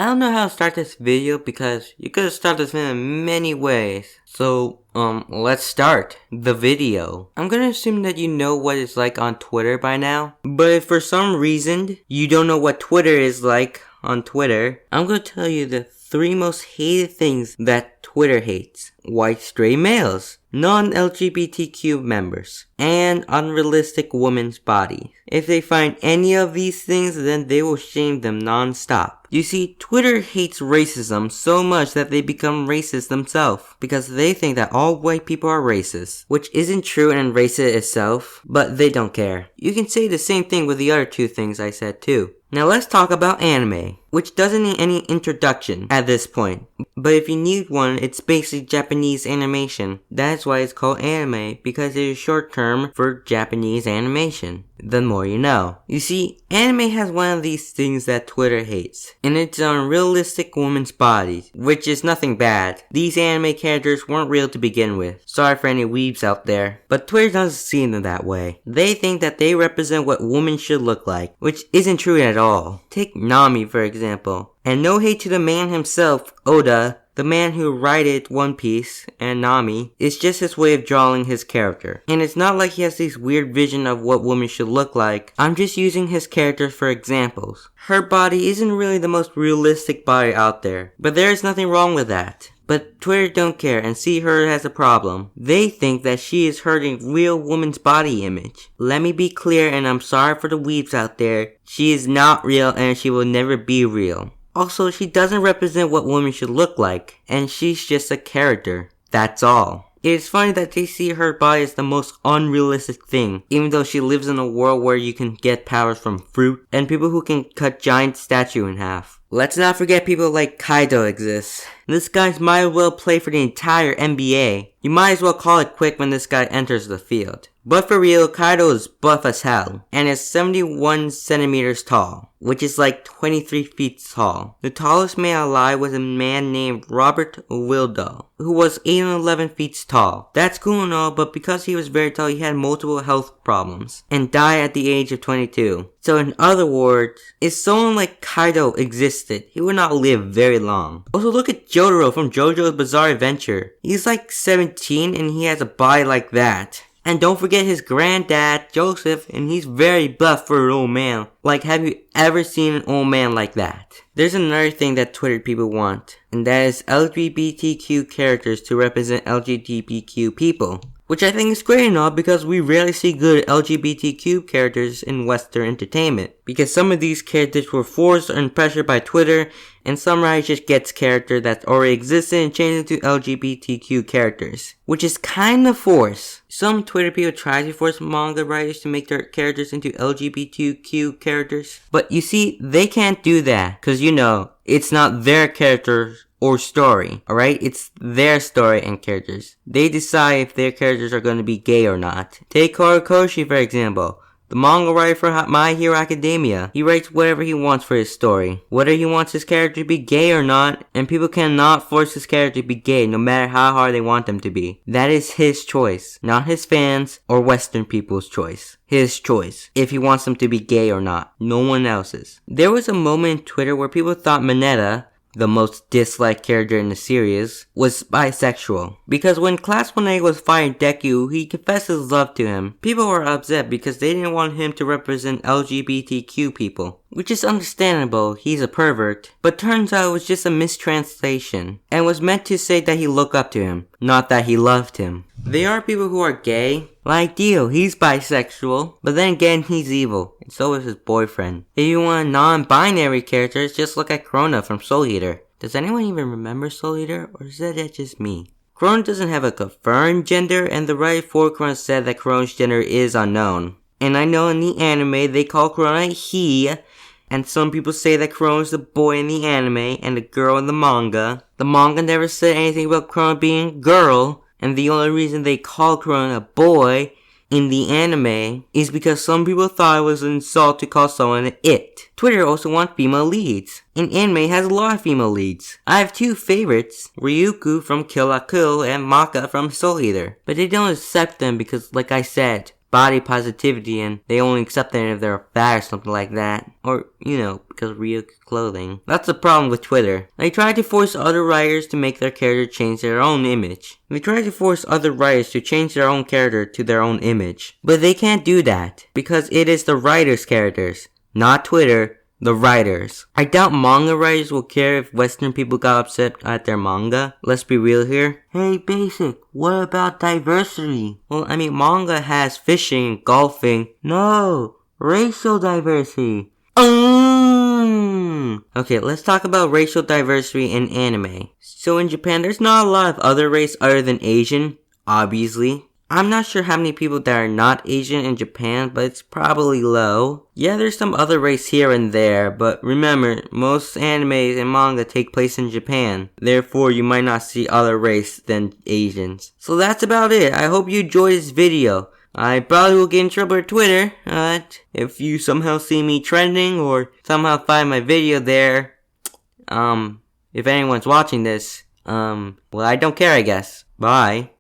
I don't know how to start this video because you could start this in many ways. So, let's start the video. I'm gonna assume that you know what it's like on Twitter by now. But if for some reason you don't know what Twitter is like on Twitter, I'm gonna tell you the 3 most hated things that Twitter hates. White straight males, non-LGBTQ members, and unrealistic women's bodies. If they find any of these things, then they will shame them non-stop. You see, Twitter hates racism so much that they become racist themselves, because they think that all white people are racist, which isn't true and racist itself, but they don't care. You can say the same thing with the other 2 things I said too. Now let's talk about anime, which doesn't need any introduction at this point. But if you need one, it's basically Japanese animation. That's why it's called anime, because it is short term for Japanese animation. The more you know. You see, anime has one of these things that Twitter hates, and it's unrealistic women's bodies, which is nothing bad. These anime characters weren't real to begin with. Sorry for any weebs out there, but Twitter doesn't see them that way. They think that they represent what women should look like, which isn't true at all. Take Nami for example. And no hate to the man himself, Oda, the man who wrote One Piece and Nami. It's just his way of drawing his character. And it's not like he has this weird vision of what women should look like. I'm just using his character for examples. Her body isn't really the most realistic body out there, but there is nothing wrong with that. But Twitter don't care and see her as a problem. They think that she is hurting real woman's body image. Let me be clear, and I'm sorry for the weebs out there. She is not real and she will never be real. Also, she doesn't represent what women should look like, and she's just a character. That's all. It is funny that they see her body as the most unrealistic thing, even though she lives in a world where you can get powers from fruit, and people who can cut giant statue in half. Let's not forget people like Kaido exist. This guy might as well play for the entire NBA. You might as well call it quick when this guy enters the field. But for real, Kaido is buff as hell, and is 71 centimeters tall, which is like 23 feet tall. The tallest man alive was a man named Robert Wildo, who was 8 and 11 feet tall. That's cool and all, but because he was very tall, he had multiple health problems, and died at the age of 22. So in other words, if someone like Kaido existed, he would not live very long. Also look at Jotaro from JoJo's Bizarre Adventure. He's like 17 and he has a body like that. And don't forget his granddad, Joseph, and he's very buff for an old man. Like, have you ever seen an old man like that? There's another thing that Twitter people want, and that is LGBTQ characters to represent LGBTQ people. Which I think is great and all because we rarely see good LGBTQ characters in Western entertainment. Because some of these characters were forced and pressured by Twitter, and some writers just gets character that already existed and changed into LGBTQ characters. Which is kinda forced. Some Twitter people try to force manga writers to make their characters into LGBTQ characters. But you see, they can't do that, cause you know, it's not their characters or story, alright? It's their story and characters. They decide if their characters are going to be gay or not. Take Horikoshi for example. The manga writer for My Hero Academia. He writes whatever he wants for his story. Whether he wants his character to be gay or not, and people cannot force his character to be gay no matter how hard they want them to be. That is his choice, not his fans or Western people's choice. His choice, if he wants them to be gay or not. No one else's. There was a moment in Twitter where people thought Mineta, the most disliked character in the series, was bisexual. Because when Class 1A was fighting Deku, he confessed his love to him. People were upset because they didn't want him to represent LGBTQ people. Which is understandable, he's a pervert. But turns out it was just a mistranslation, and was meant to say that he looked up to him, not that he loved him. There are people who are gay, like Dio, he's bisexual, but then again he's evil, and so is his boyfriend. If you want a non-binary character, just look at Krona from Soul Eater. Does anyone even remember Soul Eater, or is that just me? Krona doesn't have a confirmed gender, and the writer for Krona said that Krona's gender is unknown. And I know in the anime they call Krona he, and some people say that Krona is the boy in the anime and the girl in the manga. The manga never said anything about Krona being a girl, and the only reason they call Krona a boy in the anime is because some people thought it was an insult to call someone an it. Twitter also wants female leads, and anime has a lot of female leads. I have 2 favorites, Ryuko from Kill la Kill and Maka from Soul Eater, but they don't accept them because, like I said, body positivity and they only accept it if they're fat or something like that. Or, because of real clothing. That's the problem with Twitter. They try to force other writers to make their character change their own image. They try to force other writers to change their own character to their own image. But they can't do that, because it is the writers' characters, not Twitter, the writers. I doubt manga writers will care if Western people got upset at their manga. Let's be real here. Hey Basic, what about diversity? Well, manga has fishing and golfing. No, racial diversity. Okay, let's talk about racial diversity in anime. So in Japan, there's not a lot of other race other than Asian, obviously. I'm not sure how many people that are not Asian in Japan, but it's probably low. Yeah, there's some other race here and there, but remember, most animes and manga take place in Japan. Therefore, you might not see other race than Asians. So that's about it. I hope you enjoyed this video. I probably will get in trouble with Twitter, but if you somehow see me trending or somehow find my video there, if anyone's watching this, well, I don't care, I guess. Bye.